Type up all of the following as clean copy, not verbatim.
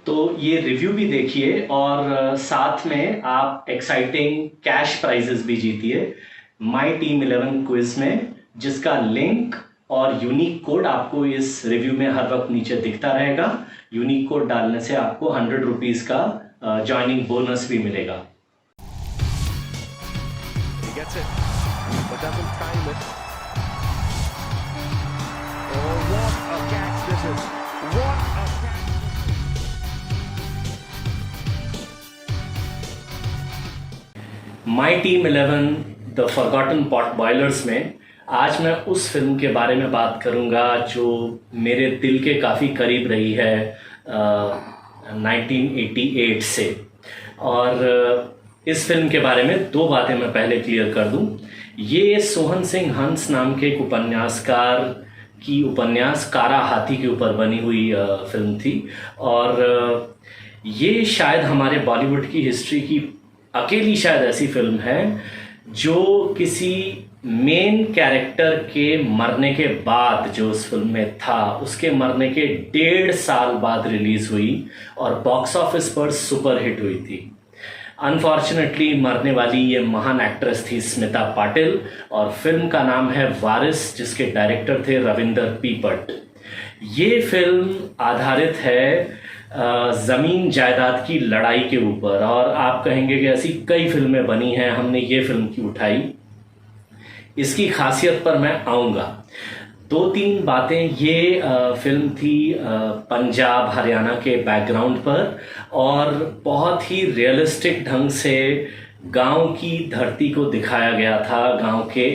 तो ये रिव्यू भी देखिए और साथ में आप एक्साइटिंग कैश प्राइजेस भी जीतिए माई टीम 11 क्विज में, जिसका लिंक और यूनिक कोड आपको इस रिव्यू में हर वक्त नीचे दिखता रहेगा। यूनिक कोड डालने से आपको 100 रुपीज का ज्वाइनिंग बोनस भी मिलेगा। My team 11 the forgotten pot boilers में आज मैं उस फिल्म के बारे में बात करूंगा जो मेरे दिल के काफ़ी करीब रही है 1988 से। और इस फिल्म के बारे में दो बातें मैं पहले क्लियर कर दूं। ये सोहन सिंह हंस नाम के एक उपन्यासकार की उपन्यास कारा हाथी के ऊपर बनी हुई फिल्म थी और ये शायद हमारे बॉलीवुड की हिस्ट्री की अकेली शायद ऐसी फिल्म है जो किसी मेन कैरेक्टर के मरने के बाद, जो उस फिल्म में था उसके मरने के 1.5 साल बाद रिलीज हुई और बॉक्स ऑफिस पर सुपर हिट हुई थी। अनफॉर्चुनेटली मरने वाली ये महान एक्ट्रेस थी स्मिता पाटिल और फिल्म का नाम है वारिस, जिसके डायरेक्टर थे रविंदर पीपट। ये फिल्म आधारित है ज़मीन जायदाद की लड़ाई के ऊपर और आप कहेंगे कि ऐसी कई फिल्में बनी हैं, हमने ये फिल्म क्यों उठाई। इसकी खासियत पर मैं आऊँगा। 2-3 बातें। ये फिल्म थी पंजाब हरियाणा के बैकग्राउंड पर और बहुत ही रियलिस्टिक ढंग से गांव की धरती को दिखाया गया था, गांव के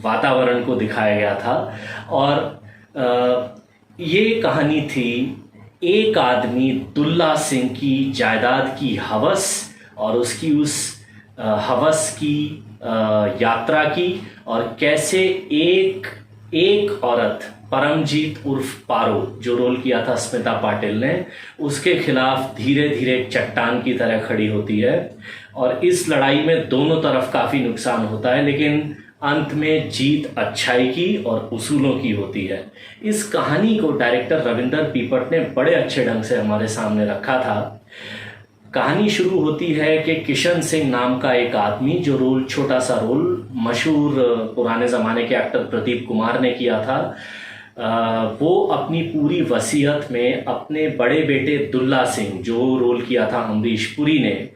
वातावरण को दिखाया गया था। और ये कहानी थी एक आदमी दुल्ला सिंह की जायदाद की हवस और उसकी उस हवस की यात्रा की, और कैसे एक औरत परमजीत उर्फ पारो, जो रोल किया था स्मिता पाटिल ने, उसके खिलाफ धीरे धीरे चट्टान की तरह खड़ी होती है। और इस लड़ाई में दोनों तरफ काफ़ी नुकसान होता है, लेकिन अंत में जीत अच्छाई की और उसूलों की होती है। इस कहानी को डायरेक्टर रविंदर पीपट ने बड़े अच्छे ढंग से हमारे सामने रखा था। कहानी शुरू होती है कि किशन सिंह नाम का एक आदमी, जो छोटा सा रोल मशहूर पुराने ज़माने के एक्टर प्रदीप कुमार ने किया था, वो अपनी पूरी वसीयत में अपने बड़े बेटे दुल्ला सिंह, जो रोल किया था अमरीश पुरी ने,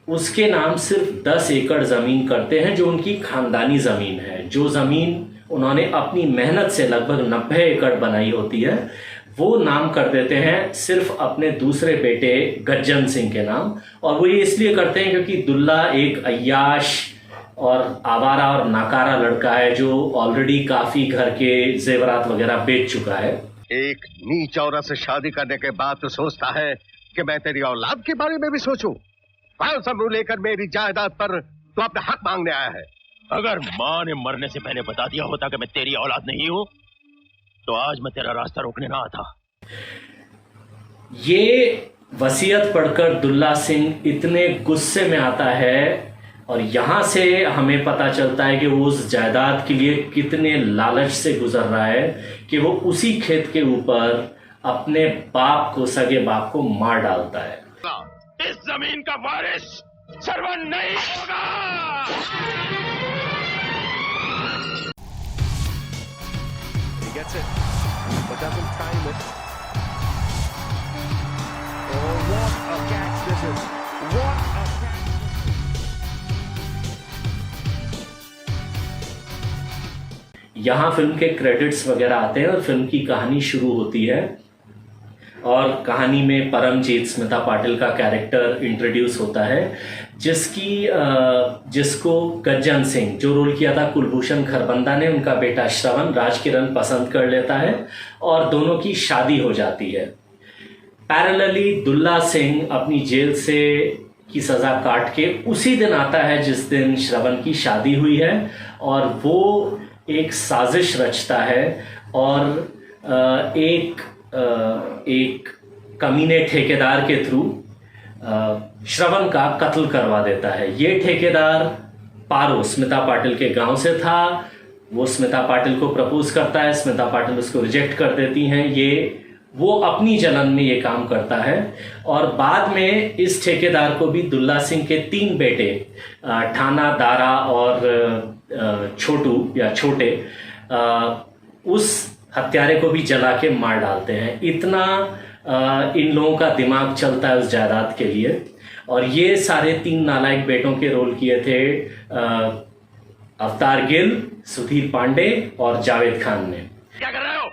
उसके नाम सिर्फ 10 एकड़ ज़मीन करते हैं, जो उनकी खानदानी ज़मीन है। जो ज़मीन उन्होंने अपनी मेहनत से लगभग 90 एकड़ बनाई होती है, वो नाम कर देते हैं सिर्फ अपने दूसरे बेटे गज्जन सिंह के नाम। और वो ये इसलिए करते हैं क्योंकि दुल्ला एक अय्याश और आवारा और नाकारा लड़का है, जो ऑलरेडी काफ़ी घर के जेवरात वगैरह बेच चुका है। एक नीच औरत से शादी करने के बाद तो सोचता है कि मैं तेरी औलाद के बारे में भी सोचूं। कौन सा मुंह लेकर मेरी जायदाद पर तो अपना हक मांगने आया है? अगर माँ ने मरने से पहले बता दिया होता कि मैं तेरी औलाद नहीं हूँ, तो आज मैं तेरा रास्ता रोकने ना आता। ये वसीयत पढ़कर दुल्ला सिंह इतने गुस्से में आता है और यहाँ से हमें पता चलता है कि वो उस जायदाद के लिए कितने लालच से गुजर रहा है कि वो उसी खेत के ऊपर अपने बाप को, सगे बाप को मार डालता है। इस जमीन का वारिस सरवन नहीं होगा। He gets it, but doesn't time it. Oh, what a catch this is! What a catch! यहाँ फिल्म के क्रेडिट्स वगैरह आते हैं और फिल्म की कहानी शुरू होती है। और कहानी में परमजीत, स्मिता पाटिल का कैरेक्टर इंट्रोड्यूस होता है, जिसको गज्जन सिंह, जो रोल किया था कुलभूषण खरबंदा ने, उनका बेटा श्रवण राजकिरण पसंद कर लेता है और दोनों की शादी हो जाती है। पैरेलली दुल्ला सिंह अपनी जेल से की सज़ा काट के उसी दिन आता है जिस दिन श्रवण की शादी हुई है, और वो एक साजिश रचता है और एक कमीने ठेकेदार के थ्रू श्रवण का कत्ल करवा देता है। ये ठेकेदार पारो स्मिता पाटिल के गांव से था। वो स्मिता पाटिल को प्रपोज करता है, स्मिता पाटिल उसको रिजेक्ट कर देती हैं। ये वो अपनी जलन में ये काम करता है। और बाद में इस ठेकेदार को भी दुल्ला सिंह के 3 बेटे ठाना, दारा और छोटू या छोटे उस हत्यारे को भी जला के मार डालते हैं। इतना इन लोगों का दिमाग चलता है उस जायदाद के लिए। और ये सारे 3 नालायक बेटों के रोल किए थे अवतार गिल, सुधीर पांडे और जावेद खान ने। क्या कर रहे हो?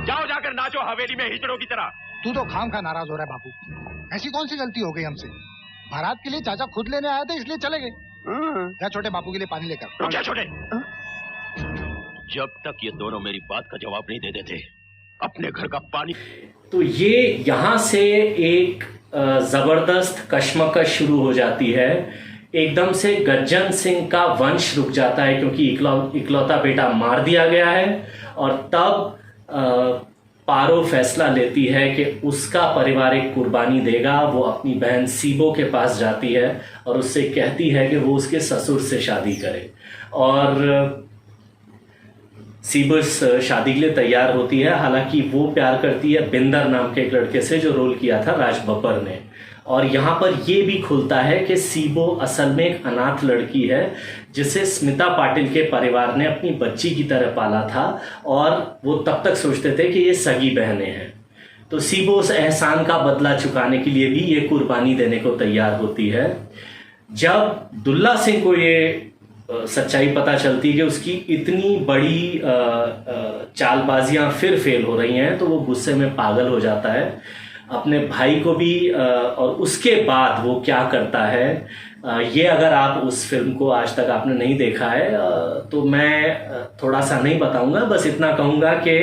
जाओ जाकर नाचो हवेली में हिजड़ों की तरह। तू तो खाम खा नाराज हो रहा है बापू। ऐसी कौन सी गलती हो गई हमसे? बारात के लिए चाचा खुद लेने आए थे, इसलिए चले गए। या छोटे बापू के लिए पानी लेकर। रुक जा छोटे। जब तक ये दोनों मेरी बात का जवाब नहीं दे देते, अपने घर का पानी। तो ये यहाँ से एक जबरदस्त कश्मकश शुरू हो जाती है। एकदम से गज्जन सिंह का वंश रुक जाता है क्योंकि इकलौता बेटा मार दिया गया है। और तब पारो फैसला लेती है कि उसका परिवार एक कुर्बानी देगा। वो अपनी बहन सीबो के पास जाती है और उससे कहती है कि वो उसके ससुर से शादी करे। और सीबो इस शादी के लिए तैयार होती है। हालांकि वो प्यार करती है बिंदर नाम के एक लड़के से जो रोल किया था राज बब्बर ने। और यहाँ पर यह भी खुलता है कि सीबो असल में एक अनाथ लड़की है जिसे स्मिता पाटिल के परिवार ने अपनी बच्ची की तरह पाला था और वो तब तक सोचते थे कि ये सगी बहनें हैं। तो सीबो उस एहसान का बदला चुकाने के लिए भी ये कुर्बानी देने को तैयार होती है। जब दुल्ला सिंह को ये सच्चाई पता चलती है कि उसकी इतनी बड़ी चालबाजियां फिर फेल हो रही हैं तो वो गुस्से में पागल हो जाता है अपने भाई को भी। और उसके बाद वो क्या करता है, ये अगर आप उस फिल्म को आज तक आपने नहीं देखा है तो मैं थोड़ा सा नहीं बताऊंगा, बस इतना कहूंगा कि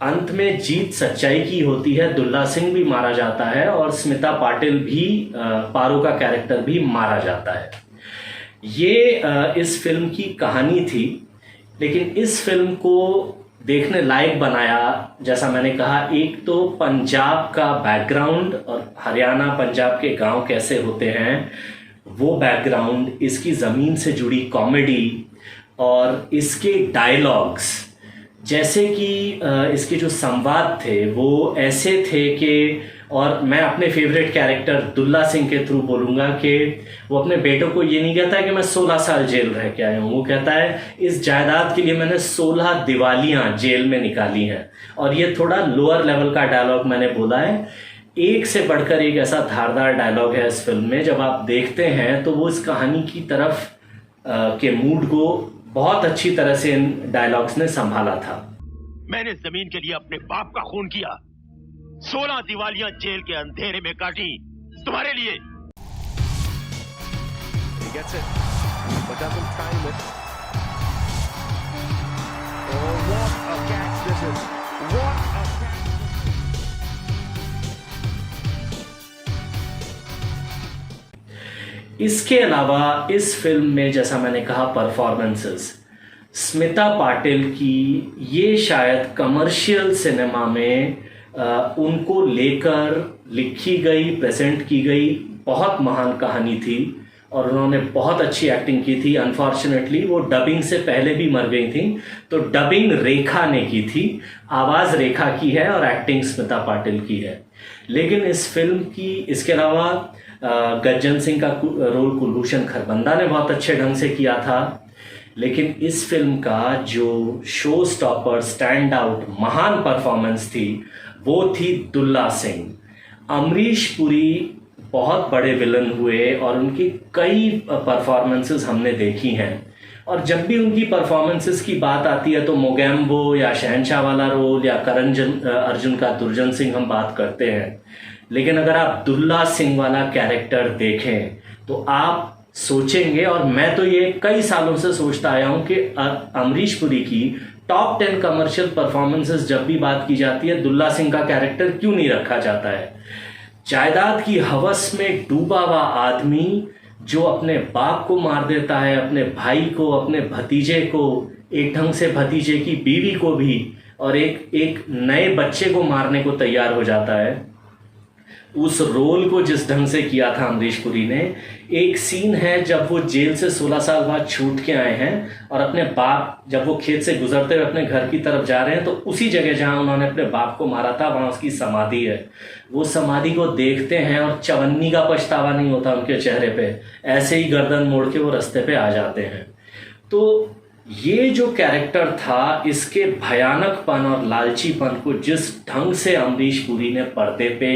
अंत में जीत सच्चाई की होती है। दुल्ला सिंह भी मारा जाता है और स्मिता पाटिल भी, पारो का कैरेक्टर भी मारा जाता है। ये इस फिल्म की कहानी थी। लेकिन इस फिल्म को देखने लायक बनाया, जैसा मैंने कहा, एक तो पंजाब का बैकग्राउंड और हरियाणा पंजाब के गांव कैसे होते हैं वो बैकग्राउंड, इसकी ज़मीन से जुड़ी कॉमेडी और इसके डायलॉग्स, जैसे कि इसके जो संवाद थे वो ऐसे थे कि, और मैं अपने फेवरेट कैरेक्टर दुल्ला सिंह के थ्रू बोलूँगा कि वो अपने बेटों को ये नहीं कहता है कि मैं 16 साल जेल रह के आया हूँ, वो कहता है इस जायदाद के लिए मैंने 16 दिवालियाँ जेल में निकाली हैं। और ये थोड़ा लोअर लेवल का डायलॉग मैंने बोला है। एक से बढ़कर एक ऐसा धारदार डायलॉग है इस फिल्म में, जब आप देखते हैं तो वो इस कहानी की तरफ के मूड को बहुत अच्छी तरह से इन डायलॉग्स ने संभाला था। मैंने जमीन के लिए अपने बाप का खून किया, 16 दिवालियां जेल के अंधेरे में काटी तुम्हारे लिए। He gets it, but doesn't time it. Oh, what a catch this is! What a catch! इसके अलावा इस फिल्म में, जैसा मैंने कहा, परफॉर्मेंसेस, स्मिता पाटिल की ये शायद कमर्शियल सिनेमा में उनको लेकर लिखी गई, प्रेजेंट की गई बहुत महान कहानी थी और उन्होंने बहुत अच्छी एक्टिंग की थी। अनफॉर्चुनेटली वो डबिंग से पहले भी मर गई थी, तो डबिंग रेखा ने की थी, आवाज़ रेखा की है और एक्टिंग स्मिता पाटिल की है। लेकिन इस फिल्म की, इसके अलावा गज्जन सिंह का रोल कुलभूषण खरबंदा ने बहुत अच्छे ढंग से किया था। लेकिन इस फिल्म का जो शो स्टॉपर, स्टैंड आउट महान परफॉर्मेंस थी वो थी दुल्ला सिंह। अमरीश पुरी बहुत बड़े विलन हुए और उनकी कई परफॉर्मेंसेस हमने देखी हैं, और जब भी उनकी परफॉर्मेंसेस की बात आती है तो मोगैम्बो या शहनशाह वाला रोल या करण अर्जुन का दुर्जन सिंह हम बात करते हैं। लेकिन अगर आप दुल्ला सिंह वाला कैरेक्टर देखें तो आप सोचेंगे, और मैं तो ये कई सालों से सोचता आया हूं कि अमरीश पुरी की टॉप 10 कमर्शियल परफॉर्मेंसेस जब भी बात की जाती है, दुल्ला सिंह का कैरेक्टर क्यों नहीं रखा जाता है। जायदाद की हवस में डूबा हुआ आदमी जो अपने बाप को मार देता है, अपने भाई को, अपने भतीजे को, एक ढंग से भतीजे की बीवी को भी, और एक नए बच्चे को मारने को तैयार हो जाता है। उस रोल को जिस ढंग से किया था अमरीश पुरी ने। एक सीन है जब वो जेल से 16 साल बाद छूट के आए हैं और अपने बाप, जब वो खेत से गुजरते हुए अपने घर की तरफ जा रहे हैं तो उसी जगह जहां उन्होंने अपने बाप को मारा था वहां उसकी समाधि है। वो समाधि को देखते हैं और चवन्नी का पछतावा नहीं होता उनके चेहरे पे, ऐसे ही गर्दन मोड़ के वो रास्ते पे आ जाते हैं। तो ये जो कैरेक्टर था, इसके भयानकपन और लालचीपन को जिस ढंग से अमरीश पुरी ने पर्दे पे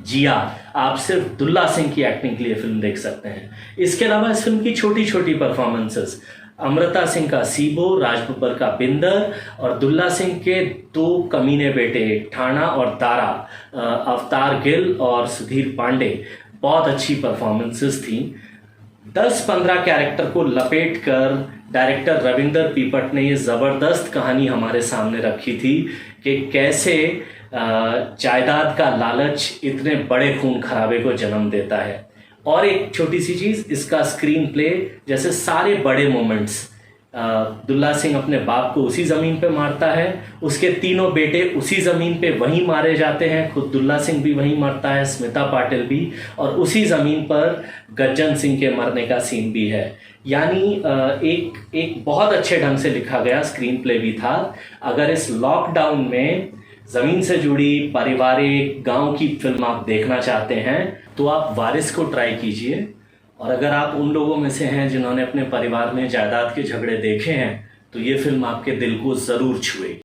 जिया, आप सिर्फ दुल्ला सिंह की एक्टिंग के लिए फिल्म देख सकते हैं। इसके अलावा इस फिल्म की छोटी छोटी परफॉर्मेंसेस, अमृता सिंह का सीबो, राज बब्बर का बिंदर और दुल्ला सिंह के 2 कमीने बेटे ठाणा और दारा, अवतार गिल और सुधीर पांडे, बहुत अच्छी परफॉर्मेंसेस थी। 10-15 कैरेक्टर को लपेट कर डायरेक्टर रविंदर पीपट ने ये ज़बरदस्त कहानी हमारे सामने रखी थी कि कैसे जायदाद का लालच इतने बड़े खून खराबे को जन्म देता है। और एक छोटी सी चीज़, इसका स्क्रीन प्ले, जैसे सारे बड़े मोमेंट्स, दुल्ला सिंह अपने बाप को उसी ज़मीन पे मारता है, उसके 3 बेटे उसी ज़मीन पे वहीं मारे जाते हैं, खुद दुल्ला सिंह भी वहीं मरता है, स्मिता पाटिल भी, और उसी ज़मीन पर गज्जन सिंह के मरने का सीन भी है। यानी एक बहुत अच्छे ढंग से लिखा गया स्क्रीन प्ले भी था। अगर इस लॉकडाउन में ज़मीन से जुड़ी पारिवारिक गांव की फिल्म आप देखना चाहते हैं तो आप वारिस को ट्राई कीजिए। और अगर आप उन लोगों में से हैं जिन्होंने अपने परिवार में जायदाद के झगड़े देखे हैं तो ये फिल्म आपके दिल को ज़रूर छुएगी।